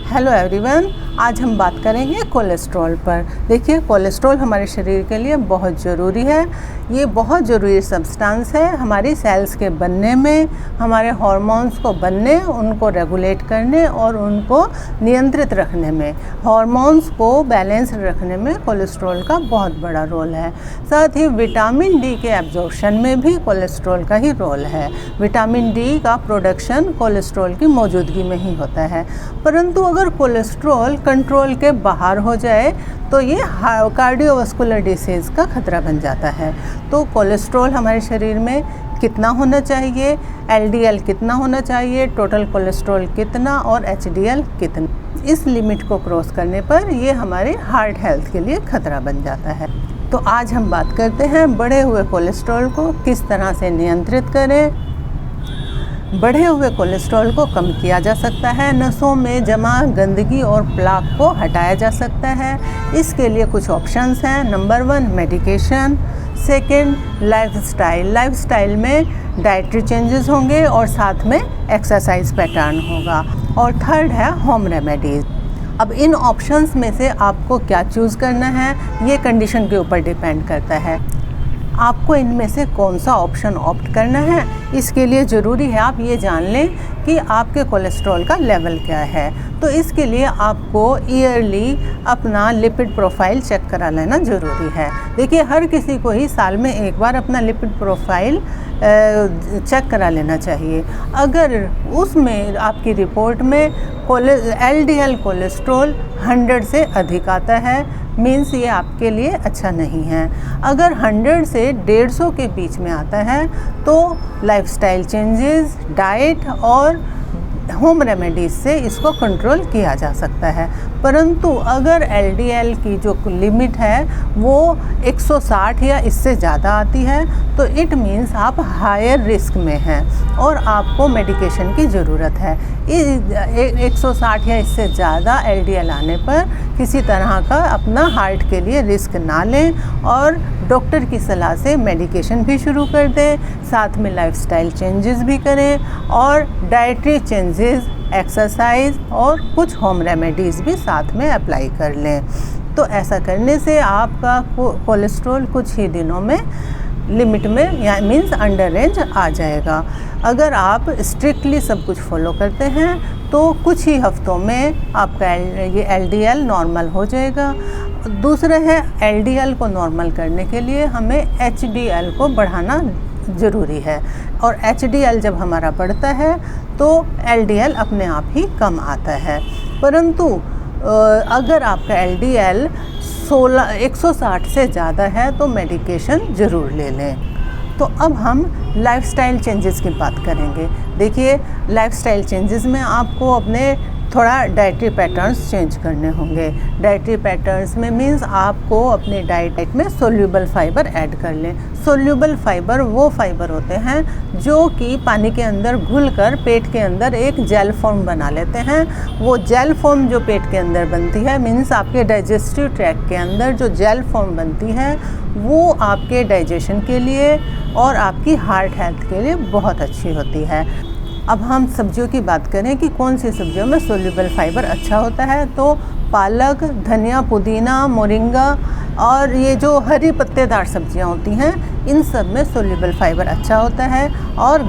Hello everyone, आज हम बात करेंगे कोलेस्ट्रॉल पर। देखिए, कोलेस्ट्रॉल हमारे शरीर के लिए बहुत ज़रूरी है। ये बहुत ज़रूरी सब्सटेंस है हमारी सेल्स के बनने में, हमारे हार्मोन्स को बनने, उनको रेगुलेट करने और उनको नियंत्रित रखने में, हार्मोन्स को बैलेंस रखने में कोलेस्ट्रॉल का बहुत बड़ा रोल है। साथ ही विटामिन डी के एब्जॉर्प्शन में भी कोलेस्ट्रॉल का ही रोल है। विटामिन डी का प्रोडक्शन कोलेस्ट्रॉल की मौजूदगी में ही होता है। परंतु अगर कोलेस्ट्रॉल कंट्रोल के बाहर हो जाए तो ये कार्डियोवास्कुलर डिसीज़ का खतरा बन जाता है। तो कोलेस्ट्रॉल हमारे शरीर में कितना होना चाहिए, एलडीएल कितना होना चाहिए, टोटल कोलेस्ट्रॉल कितना और एचडीएल कितना, इस लिमिट को क्रॉस करने पर ये हमारे हार्ट हेल्थ के लिए खतरा बन जाता है। तो आज हम बात करते हैं बढ़े हुए कोलेस्ट्रॉल को किस तरह से नियंत्रित करें। बढ़े हुए कोलेस्ट्रॉल को कम किया जा सकता है, नसों में जमा गंदगी और प्लाक को हटाया जा सकता है। इसके लिए कुछ ऑप्शंस हैं। नंबर 1 मेडिकेशन, सेकंड लाइफस्टाइल में डाइटरी चेंजेस होंगे और साथ में एक्सरसाइज पैटर्न होगा, और थर्ड है होम रेमेडीज़। अब इन ऑप्शंस में से आपको क्या चूज़ करना है ये कंडीशन के ऊपर डिपेंड करता है। आपको इनमें से कौन सा ऑप्शन ऑप्ट करना है, इसके लिए ज़रूरी है आप ये जान लें कि आपके कोलेस्ट्रॉल का लेवल क्या है। तो इसके लिए आपको ईयरली अपना लिपिड प्रोफाइल चेक करा लेना ज़रूरी है। देखिए, हर किसी को ही साल में एक बार अपना लिपिड प्रोफाइल चेक करा लेना चाहिए। अगर उसमें आपकी रिपोर्ट में एलडीएल कोलेस्ट्रॉल 100 से अधिक आता है, मीन्स ये आपके लिए अच्छा नहीं है। अगर 100 से 150 के बीच में आता है तो लाइफस्टाइल चेंजेस, डाइट और होम रेमेडीज़ से इसको कंट्रोल किया जा सकता है। परंतु अगर एलडीएल की जो लिमिट है वो 160 या इससे ज़्यादा आती है तो इट मीन्स आप हायर रिस्क में हैं और आपको मेडिकेशन की ज़रूरत है। 160 या इससे ज़्यादा एलडीएल आने पर किसी तरह का अपना हार्ट के लिए रिस्क ना लें और डॉक्टर की सलाह से मेडिकेशन भी शुरू कर दें, साथ में लाइफस्टाइल चेंजेस भी करें और डाइटरी चेंजेस, एक्सरसाइज और कुछ होम रेमेडीज़ भी साथ में अप्लाई कर लें। तो ऐसा करने से आपका कोलेस्ट्रॉल कुछ ही दिनों में लिमिट में या मीन्स अंडर रेंज आ जाएगा। अगर आप स्ट्रिक्टली सब कुछ फॉलो करते हैं तो कुछ ही हफ्तों में आपका ये एलडीएल नॉर्मल हो जाएगा। दूसरा है, एलडीएल को नॉर्मल करने के लिए हमें एचडीएल को बढ़ाना ज़रूरी है, और एचडीएल जब हमारा बढ़ता है तो एलडीएल अपने आप ही कम आता है। परंतु अगर आपका एलडीएल 160 से ज़्यादा है तो मेडिकेशन ज़रूर ले लें। तो अब हम लाइफस्टाइल चेंजेस की बात करेंगे। देखिए, लाइफस्टाइल चेंजेस में आपको अपने थोड़ा डाइटरी पैटर्न्स चेंज करने होंगे। डाइटरी पैटर्न्स में मीन्स आपको अपने डाइट में सोल्यूबल फाइबर ऐड कर लें। सोल्यूबल फाइबर वो फाइबर होते हैं जो कि पानी के अंदर घुलकर पेट के अंदर एक जेल फॉर्म बना लेते हैं। वो जेल फॉर्म जो पेट के अंदर बनती है, मीन्स आपके डाइजेस्टिव ट्रैक्ट के अंदर जो जेल फॉर्म बनती है वो आपके डाइजेशन के लिए और आपकी हार्ट हेल्थ के लिए बहुत अच्छी होती है। अब हम सब्जियों की बात करें कि कौन सी सब्जियों में सोल्यूबल फाइबर अच्छा होता है, तो पालक, धनिया, पुदीना, मोरिंगा और ये जो हरी पत्तेदार सब्जियां होती हैं इन सब में सोल्यूबल फाइबर अच्छा होता है। और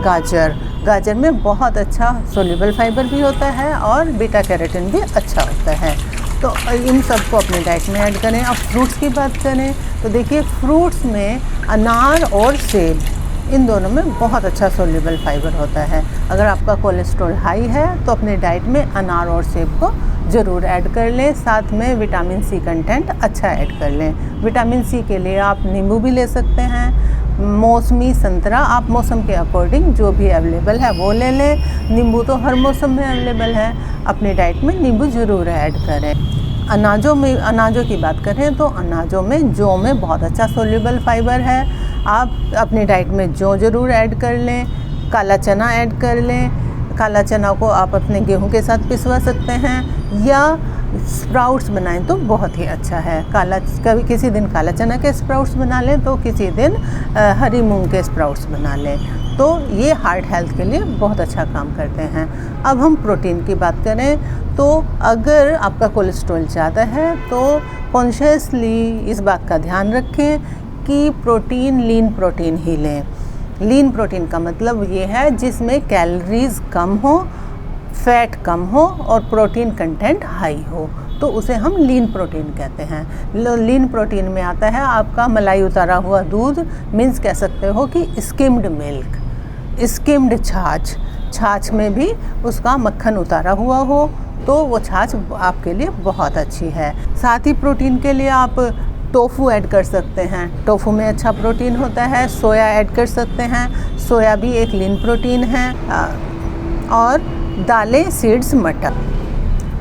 गाजर में बहुत अच्छा सोल्यूबल फाइबर भी होता है और बीटा कैरोटीन भी अच्छा होता है। तो इन सब को अपने डाइट में ऐड करें। अब फ्रूट्स की बात करें तो देखिए, फ्रूट्स में अनार और सेब, इन दोनों में बहुत अच्छा सोल्यूबल फाइबर होता है। अगर आपका कोलेस्ट्रॉल हाई है तो अपने डाइट में अनार और सेब को ज़रूर ऐड कर लें। साथ में विटामिन सी कंटेंट अच्छा ऐड कर लें। विटामिन सी के लिए आप नींबू भी ले सकते हैं, मौसमी, संतरा, आप मौसम के अकॉर्डिंग जो भी अवेलेबल है वो ले लें। नींबू तो हर मौसम में अवेलेबल है, अपने डाइट में नींबू ज़रूर ऐड करें। अनाजों की बात करें तो अनाजों में जौ में बहुत अच्छा सोल्यूबल फाइबर है। आप अपनी डाइट में जौ ज़रूर ऐड कर लें। काला चना ऐड कर लें। काला चना को आप अपने गेहूं के साथ पिसवा सकते हैं या स्प्राउट्स बनाएं तो बहुत ही अच्छा है। कभी किसी दिन काला चना के स्प्राउट्स बना लें तो किसी दिन हरी मूंग के स्प्राउट्स बना लें, तो ये हार्ट हेल्थ के लिए बहुत अच्छा काम करते हैं। अब हम प्रोटीन की बात करें तो अगर आपका कोलेस्ट्रॉल ज़्यादा है तो कॉन्शियसली इस बात का ध्यान रखें कि प्रोटीन लीन प्रोटीन ही लें। लीन प्रोटीन का मतलब ये है जिसमें कैलोरीज कम हो, फैट कम हो और प्रोटीन कंटेंट हाई हो, तो उसे हम लीन प्रोटीन कहते हैं। लीन प्रोटीन में आता है आपका मलाई उतारा हुआ दूध, मीन्स कह सकते हो कि स्किम्ड मिल्क, स्किम्ड छाछ में भी उसका मक्खन उतारा हुआ हो तो वो छाछ आपके लिए बहुत अच्छी है। साथ ही प्रोटीन के लिए आप टोफू ऐड कर सकते हैं, टोफू में अच्छा प्रोटीन होता है। सोया ऐड कर सकते हैं, सोया भी एक लीन प्रोटीन है। और दालें, सीड्स, मटर।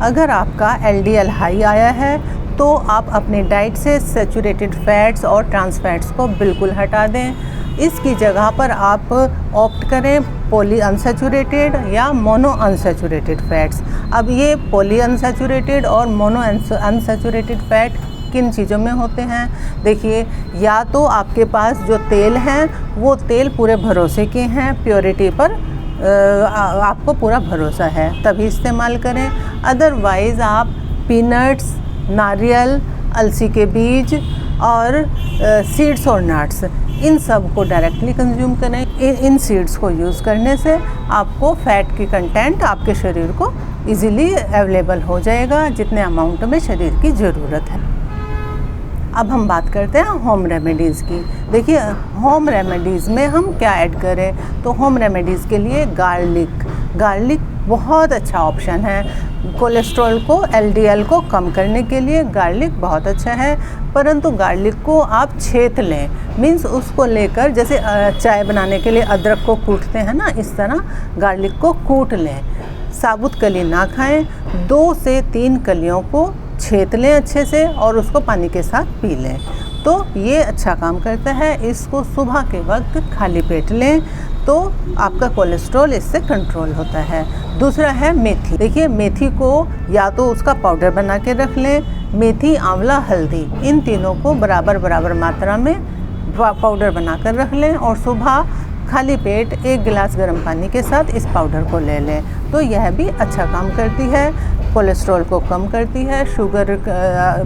अगर आपका LDL हाई आया है तो आप अपनी डाइट से सैचुरेटेड फैट्स और ट्रांस फैट्स को बिल्कुल हटा दें। इसकी जगह पर आप ऑप्ट करें पॉली अनसैचुरेटेड या मोनो अनसैचुरेटेड फैट्स। अब ये पॉली अनसैचुरेटेड और मोनो अनसैचुरेटेड फैट किन चीज़ों में होते हैं? देखिए, या तो आपके पास जो तेल हैं वो तेल पूरे भरोसे के हैं, प्योरिटी पर आपको पूरा भरोसा है, तभी इस्तेमाल करें। अदरवाइज़ आप पीनट्स, नारियल, अलसी के बीज और सीड्स और नट्स, इन सब को डायरेक्टली कंज्यूम करें। इन सीड्स को यूज़ करने से आपको फ़ैट की कंटेंट आपके शरीर को इजीली अवेलेबल हो जाएगा, जितने अमाउंट में शरीर की ज़रूरत है। अब हम बात करते हैं होम रेमेडीज़ की। देखिए, होम रेमेडीज़ में हम क्या ऐड करें, तो होम रेमेडीज़ के लिए गार्लिक बहुत अच्छा ऑप्शन है। कोलेस्ट्रॉल को, LDL को कम करने के लिए गार्लिक बहुत अच्छा है, परंतु गार्लिक को आप छेद लें, मीन्स उसको लेकर, जैसे चाय बनाने के लिए अदरक को कूटते हैं ना, इस तरह गार्लिक को कूट लें। साबुत कली ना खाएं, 2 से 3 कलियों को छेद लें अच्छे से और उसको पानी के साथ पी लें, तो ये अच्छा काम करता है। इसको सुबह के वक्त खाली पेट लें तो आपका कोलेस्ट्रॉल इससे कंट्रोल होता है। दूसरा है मेथी। देखिए, मेथी को या तो उसका पाउडर बना के रख लें, मेथी, आंवला, हल्दी, इन तीनों को बराबर मात्रा में पाउडर बना कर रख लें और सुबह खाली पेट 1 गिलास गर्म पानी के साथ इस पाउडर को ले लें, तो यह भी अच्छा काम करती है, कोलेस्ट्रॉल को कम करती है,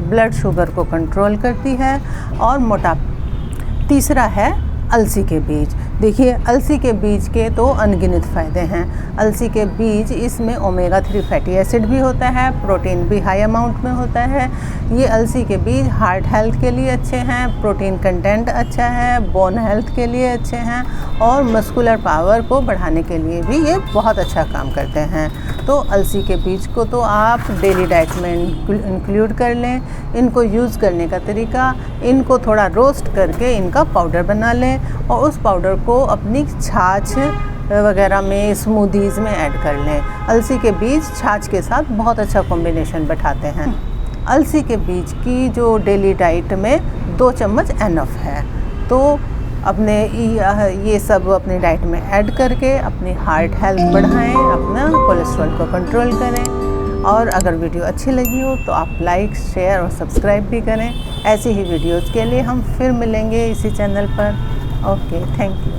ब्लड शुगर को कंट्रोल करती है और मोटापा। तीसरा है अलसी के बीज। देखिए, अलसी के बीज के तो अनगिनत फ़ायदे हैं। अलसी के बीज, इसमें ओमेगा 3 फैटी एसिड भी होता है, प्रोटीन भी हाई अमाउंट में होता है। ये अलसी के बीज हार्ट हेल्थ के लिए अच्छे हैं, प्रोटीन कंटेंट अच्छा है, बोन हेल्थ के लिए अच्छे हैं और मस्कुलर पावर को बढ़ाने के लिए भी ये बहुत अच्छा काम करते हैं। तो अलसी के बीज को तो आप डेली डाइट में इंक्लूड कर लें। इनको यूज़ करने का तरीका, इनको थोड़ा रोस्ट करके इनका पाउडर बना लें और उस पाउडर को अपनी छाछ वगैरह में, स्मूदीज़ में ऐड कर लें। अलसी के बीज छाछ के साथ बहुत अच्छा कॉम्बिनेशन बैठाते हैं। अलसी के बीज की जो डेली डाइट में 2 चम्मच एनफ है, तो अपने ये सब अपनी डाइट में ऐड करके अपनी हार्ट हेल्थ बढ़ाएं, अपना कोलेस्ट्रॉल को कंट्रोल करें। और अगर वीडियो अच्छी लगी हो तो आप लाइक, शेयर और सब्सक्राइब भी करें। ऐसी ही वीडियोज़ के लिए हम फिर मिलेंगे इसी चैनल पर। Okay, thank you.